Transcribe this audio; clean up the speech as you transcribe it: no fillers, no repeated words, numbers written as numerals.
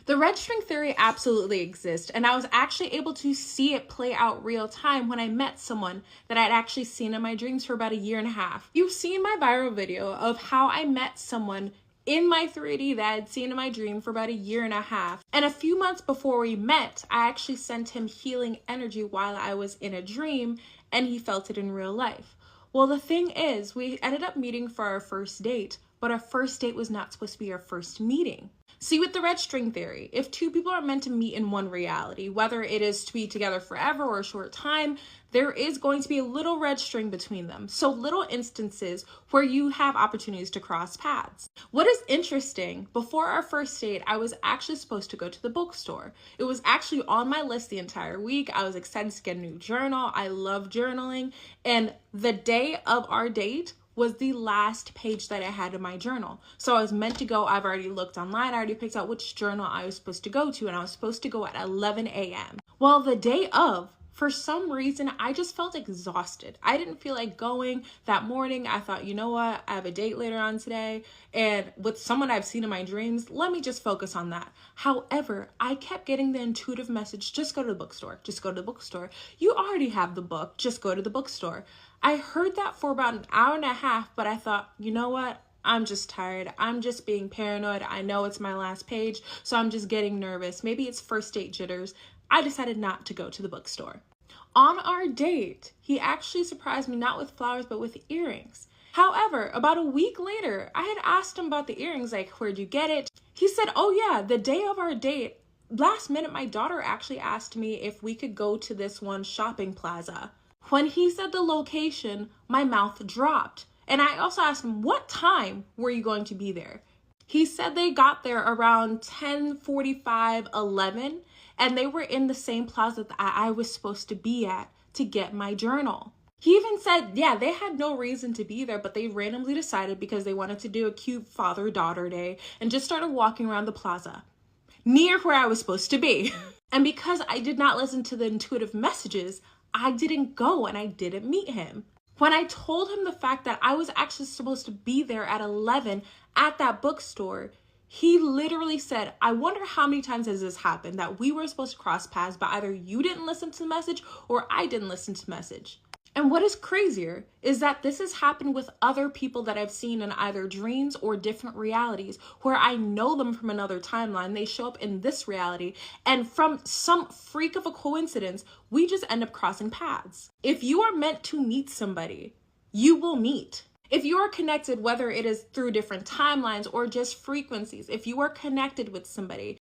The red string theory absolutely exists, and I was actually able to see it play out real time when I met someone that I'd actually seen in my dreams for about a year and a half. You've seen my viral video of how I met someone in my 3D that I'd seen in my dream for about a year and a half. And a few months before we met, I actually sent him healing energy while I was in a dream, and he felt it in real life. Well, the thing is, we ended up meeting for our first date, but our first date was not supposed to be our first meeting. See, with the red string theory, if two people are meant to meet in one reality, whether it is to be together forever or a short time, there is going to be a little red string between them. So little instances where you have opportunities to cross paths. What is interesting, before our first date, I was actually supposed to go to the bookstore. It was actually on my list the entire week. I was excited to get a new journal. I love journaling. And the day of our date was the last page that I had in my journal. So I was meant to go, I've already looked online, I already picked out which journal I was supposed to go to, and I was supposed to go at 11 a.m. Well, the day of, for some reason, I just felt exhausted. I didn't feel like going that morning. I thought, you know what, I have a date later on today, and with someone I've seen in my dreams, let me just focus on that. However, I kept getting the intuitive message, just go to the bookstore, just go to the bookstore. You already have the book, just go to the bookstore. I heard that for about an hour and a half, but I thought, you know what? I'm just tired. I'm just being paranoid. I know it's my last page, so I'm just getting nervous. Maybe it's first date jitters. I decided not to go to the bookstore. On our date, he actually surprised me not with flowers, but with earrings. However, about a week later, I had asked him about the earrings, like, where'd you get it? He said, oh yeah, the day of our date, last minute, my daughter actually asked me if we could go to this one shopping plaza. When he said the location, my mouth dropped. And I also asked him, what time were you going to be there? He said they got there around 10:45, 11, and they were in the same plaza that I was supposed to be at to get my journal. He even said, yeah, they had no reason to be there, but they randomly decided because they wanted to do a cute father-daughter day and just started walking around the plaza near where I was supposed to be. And because I did not listen to the intuitive messages, I didn't go and I didn't meet him. When I told him the fact that I was actually supposed to be there at 11 at that bookstore, he literally said, I wonder how many times has this happened that we were supposed to cross paths, but either you didn't listen to the message or I didn't listen to the message. And what is crazier is that this has happened with other people that I've seen in either dreams or different realities where I know them from another timeline. They show up in this reality, and from some freak of a coincidence, we just end up crossing paths. If you are meant to meet somebody, you will meet. If you are connected, whether it is through different timelines or just frequencies, if you are connected with somebody,